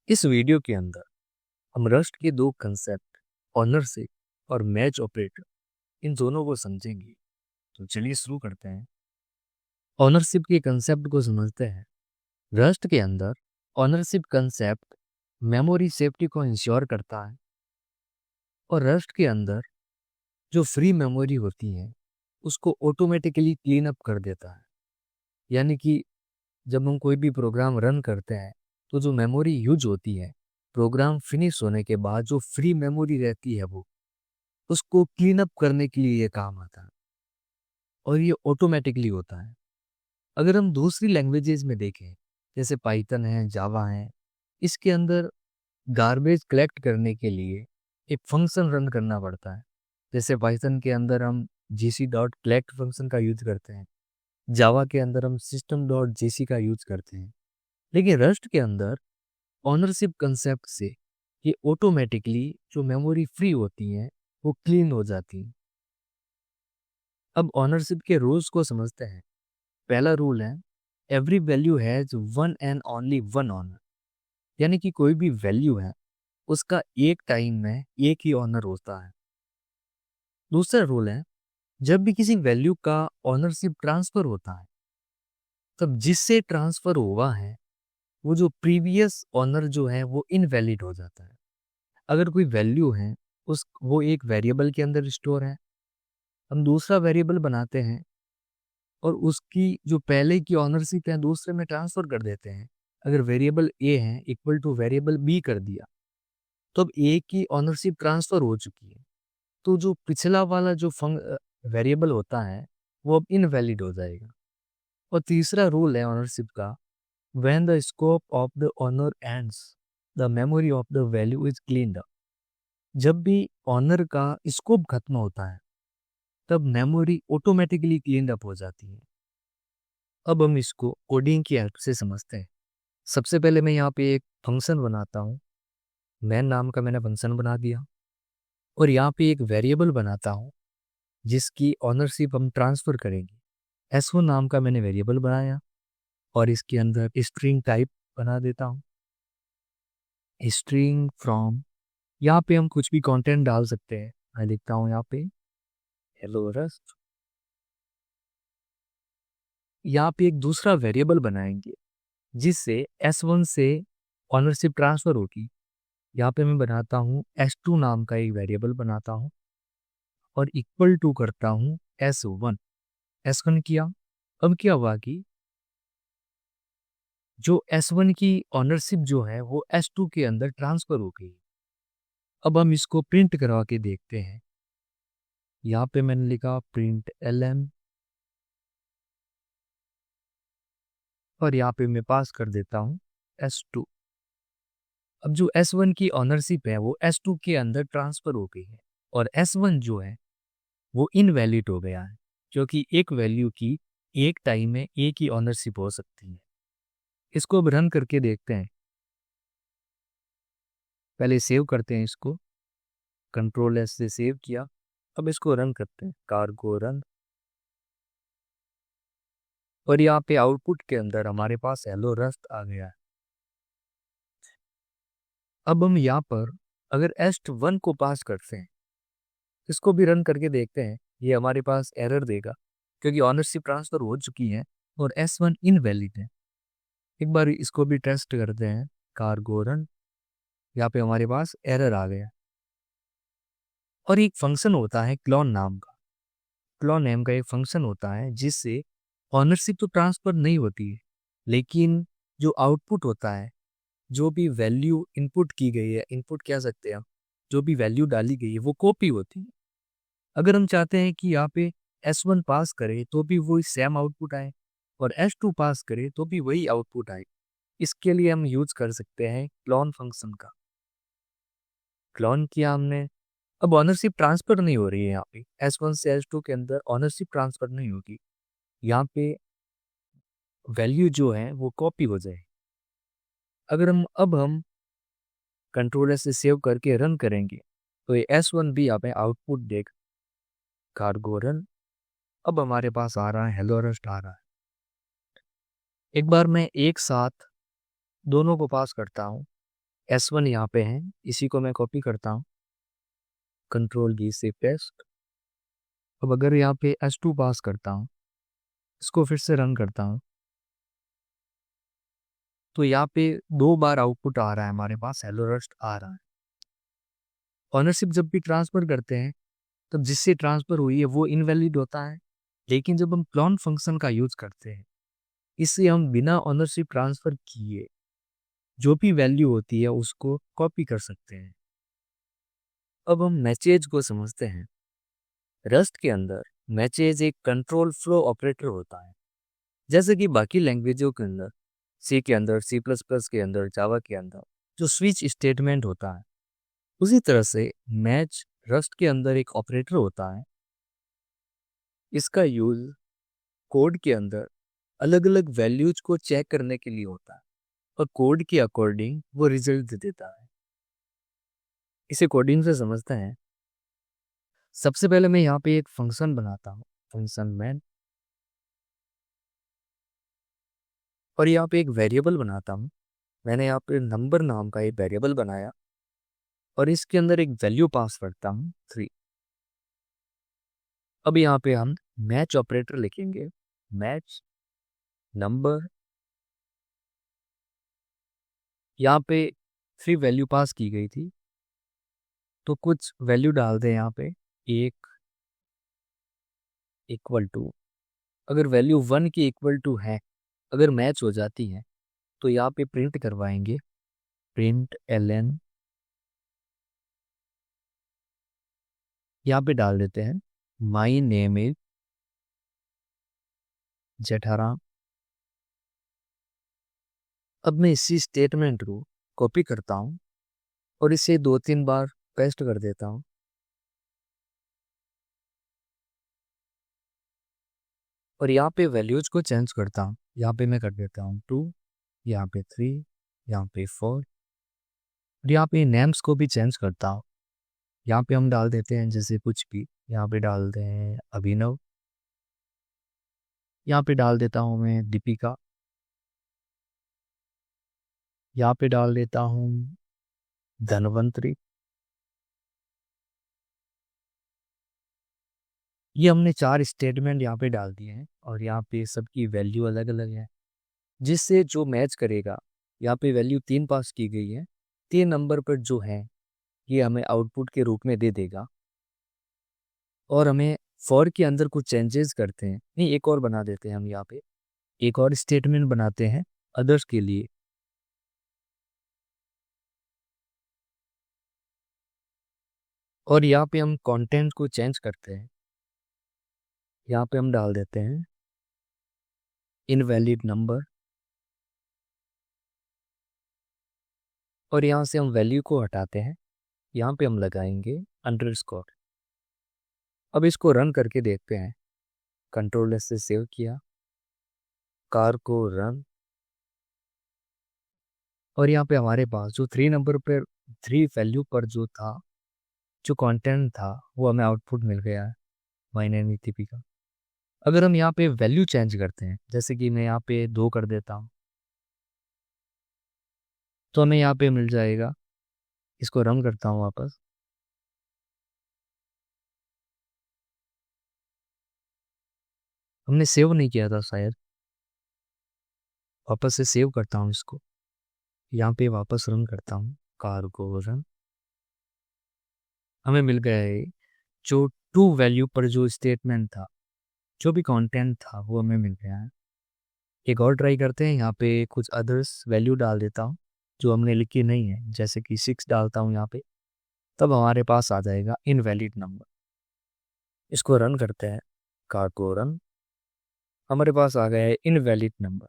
इस वीडियो के अंदर हम रस्ट के दो कंसेप्ट ऑनरशिप और मैच ऑपरेटर इन दोनों को समझेंगे। तो चलिए शुरू करते हैं। ऑनरशिप के कंसेप्ट को समझते हैं। रस्ट के अंदर ऑनरशिप कंसेप्ट मेमोरी सेफ्टी को इंश्योर करता है और रस्ट के अंदर जो फ्री मेमोरी होती है उसको ऑटोमेटिकली क्लीन अप कर देता है। यानी कि जब हम कोई भी प्रोग्राम रन करते हैं तो जो मेमोरी यूज होती है प्रोग्राम फिनिश होने के बाद जो फ्री मेमोरी रहती है वो उसको क्लीन अप करने के लिए ये काम आता है और ये ऑटोमेटिकली होता है। अगर हम दूसरी लैंग्वेजेस में देखें जैसे पाइथन है, जावा है, इसके अंदर गार्बेज कलेक्ट करने के लिए एक फंक्शन रन करना पड़ता है। जैसे पाइथन के अंदर हम gc.collect फंक्शन का यूज करते हैं, जावा के अंदर हम system.jc का यूज करते हैं। लेकिन रस्ट के अंदर ऑनरशिप कंसेप्ट से ये ऑटोमेटिकली जो मेमोरी फ्री होती है वो क्लीन हो जाती है। अब ऑनरशिप के रूल्स को समझते हैं। पहला रूल है every value has one and only one owner, यानी कि कोई भी वैल्यू है उसका एक टाइम में एक ही ऑनर होता है। दूसरा रूल है जब भी किसी वैल्यू का ऑनरशिप ट्रांसफर होता है तब जिससे ट्रांसफर हुआ है वो जो प्रीवियस ऑनर जो है वो इनवैलिड हो जाता है। अगर कोई वैल्यू है वो एक वेरिएबल के अंदर स्टोर है, हम दूसरा वेरिएबल बनाते हैं और उसकी जो पहले की ऑनरशिप है दूसरे में ट्रांसफर कर देते हैं। अगर वेरिएबल ए है इक्वल टू वेरिएबल बी कर दिया तो अब ए की ऑनरशिप ट्रांसफर हो चुकी है, तो जो पिछला वाला जो वेरिएबल होता है वो अब इनवैलिड हो जाएगा। और तीसरा रूल है ऑनरशिप का when the scope of the owner ends the memory of the value is cleaned up. जब भी ऑनर का स्कोप खत्म होता है तब मेमोरी ऑटोमेटिकली क्लीन अप हो जाती है। अब हम इसको कोडिंग की हेल्प से समझते हैं। सबसे पहले मैं यहाँ पे एक फंक्शन बनाता हूँ। मैन नाम का मैंने फंक्शन बना दिया और यहाँ पे एक वेरिएबल बनाता हूँ जिसकी ऑनरशिप हम ट्रांसफर करेंगे। S1 नाम का मैंने वेरिएबल बनाया और इसके अंदर स्ट्रिंग टाइप बना देता हूँ, स्ट्रिंग फ्रॉम। यहाँ पे हम कुछ भी कंटेंट डाल सकते हैं। मैं लिखता हूँ यहाँ पे हेलो रस्ट। यहाँ पे एक दूसरा वेरिएबल बनाएंगे जिससे S1 से ऑनरशिप ट्रांसफर होगी। यहाँ पे मैं बनाता हूँ S2 नाम का एक वेरिएबल बनाता हूँ और इक्वल टू करता हूँ S1 किया। अब क्या हुआ कि जो S1 की ऑनरशिप जो है वो S2 के अंदर ट्रांसफर हो गई। अब हम इसको प्रिंट करवा के देखते हैं। यहाँ पे मैंने लिखा प्रिंट ln और यहाँ पे मैं पास कर देता हूँ S2। अब जो S1 की ऑनरशिप है वो S2 के अंदर ट्रांसफर हो गई है और S1 जो है वो इनवैलिड हो गया है, क्योंकि एक वैल्यू की एक टाइम में एक ही ऑनरशिप हो सकती है। इसको अब रन करके देखते हैं। पहले सेव करते हैं इसको, कंट्रोल एस से सेव किया। अब इसको रन करते हैं, कार्गो रन। और यहाँ पे आउटपुट के अंदर हमारे पास हेलो रस्ट आ गया है। अब हम यहाँ पर अगर S1 को पास करते हैं, इसको भी रन करके देखते हैं, ये हमारे पास एरर देगा क्योंकि ऑनरशिप ट्रांसफर हो चुकी है और S1 इनवैलिड है। एक बार इसको भी टेस्ट करते हैं, कार्गो रन। यहाँ पे हमारे पास एरर आ गया। और एक फंक्शन होता है क्लोन नाम का। क्लोन नेम का एक फंक्शन होता है जिससे ऑनरशिप तो ट्रांसफर नहीं होती है, लेकिन जो आउटपुट होता है, जो भी वैल्यू इनपुट की गई है, इनपुट कह सकते हैं, जो भी वैल्यू डाली गई है वो कॉपी होती है। अगर हम चाहते हैं कि यहाँ पे S1 पास करे तो भी वही सेम आउटपुट आए और S2 पास करे तो भी वही आउटपुट आए, इसके लिए हम यूज कर सकते हैं क्लोन फंक्शन का। क्लोन किया हमने। अब ऑनरशिप ट्रांसफर नहीं हो रही है। यहाँ पे S1 से S2 के अंदर ऑनरशिप ट्रांसफर नहीं होगी। यहाँ पे वैल्यू जो है वो कॉपी हो जाए। अगर हम कंट्रोलर से सेव करके रन करेंगे तो ये S1 भी यहाँ पे आउटपुट देगा, कार्गो रन। अब हमारे पास आ रहा है हेलो रस्ट आ रहा है। एक बार मैं एक साथ दोनों को पास करता हूँ, S1 यहाँ पे है, इसी को मैं कॉपी करता हूँ, कंट्रोल V से पेस्ट। अब अगर यहाँ पे S2 पास करता हूँ, इसको फिर से रन करता हूँ, तो यहाँ पे 2 बार आउटपुट आ रहा है, हमारे पास हेलो रस्ट आ रहा है। ऑनरशिप जब भी ट्रांसफर करते हैं तब जिससे ट्रांसफर हुई है वो इनवैलिड होता है, लेकिन जब हम क्लोन फंक्शन का यूज करते हैं, इससे हम बिना ऑनरशिप ट्रांसफर किए जो भी वैल्यू होती है उसको कॉपी कर सकते हैं। अब हम मैसेज को समझते हैं। रस्ट के अंदर मैसेज एक कंट्रोल फ्लो ऑपरेटर होता है, जैसे कि बाकी लैंग्वेजों के अंदर, सी के अंदर, C++ के अंदर, जावा के अंदर जो स्विच स्टेटमेंट होता है, उसी तरह से मैच रस्ट के अंदर एक ऑपरेटर होता है। इसका यूज कोड के अंदर अलग अलग वैल्यूज को चेक करने के लिए होता है और कोड के अकॉर्डिंग वो रिजल्ट देता है। इसे कोडिंग से समझते हैं। सबसे पहले मैं यहाँ पे एक फंक्शन बनाता हूँ, फंक्शन मैन, और यहाँ पे एक वेरिएबल बनाता हूँ। मैंने यहाँ पे नंबर नाम का एक वेरिएबल बनाया और इसके अंदर एक वैल्यू पास करता हूँ 3। अब यहाँ पे हम मैच ऑपरेटर लिखेंगे, मैच नंबर। यहाँ पे 3 वैल्यू पास की गई थी, तो कुछ वैल्यू डाल दें यहाँ पे। 1 इक्वल टू, अगर वैल्यू 1 की इक्वल टू है, अगर मैच हो जाती है, तो यहाँ पे प्रिंट करवाएंगे, प्रिंट ln। यहाँ पे डाल देते हैं माई नेम इज जेठाराम। अब मैं इसी स्टेटमेंट को कॉपी करता हूँ और इसे 2-3 बार पेस्ट कर देता हूँ। और यहाँ पे वैल्यूज को चेंज करता हूँ। यहाँ पे मैं कर देता हूँ 2, यहाँ पे 3, यहाँ पे 4, और यहाँ पे नेम्स को भी चेंज करता हूँ। यहाँ पे हम डाल देते हैं जैसे कुछ भी, यहाँ पे डाल दें अभिनव, यहाँ पे डाल देता हूँ मैं दीपिका, यहाँ पे डाल देता हूँ धनवंतरी। ये हमने 4 स्टेटमेंट यहाँ पे डाल दिए हैं और यहाँ पे सबकी वैल्यू अलग अलग है, जिससे जो मैच करेगा, यहाँ पे वैल्यू 3 पास की गई है, 3 नंबर पर जो है ये हमें आउटपुट के रूप में दे देगा। और हमें फॉर के अंदर कुछ चेंजेस करते हैं, नहीं एक और बना देते हैं हम, यहाँ पे एक और स्टेटमेंट बनाते हैं अदर्स के लिए। और यहाँ पे हम कंटेंट को चेंज करते हैं, यहाँ पे हम डाल देते हैं इनवैलिड नंबर, और यहाँ से हम वैल्यू को हटाते हैं, यहाँ पे हम लगाएंगे अंडरस्कोर। अब इसको रन करके देखते हैं। कंट्रोल एस से सेव किया, कार को रन, और यहाँ पे हमारे पास जो 3 नंबर पर 3 वैल्यू पर जो था, जो कंटेंट था, वो हमें आउटपुट मिल गया है, माय नेम इज दीपिका। अगर हम यहाँ पे वैल्यू चेंज करते हैं, जैसे कि मैं यहाँ पे 2 कर देता हूँ, तो हमें यहाँ पे मिल जाएगा। इसको रन करता हूँ वापस, हमने सेव नहीं किया था शायद, वापस से सेव करता हूँ इसको, यहाँ पे वापस रन करता हूँ, कार को रन, हमें मिल गया है जो 2 वैल्यू पर जो स्टेटमेंट था, जो भी कंटेंट था, वो हमें मिल गया है। एक और ट्राई करते हैं, यहाँ पे कुछ अदर्स वैल्यू डाल देता हूँ जो हमने लिखी नहीं है, जैसे कि 6 डालता हूँ यहाँ पे, तब हमारे पास आ जाएगा इनवैलिड नंबर। इसको रन करते हैं, कार को रन, हमारे पास आ गया है इनवैलिड नंबर।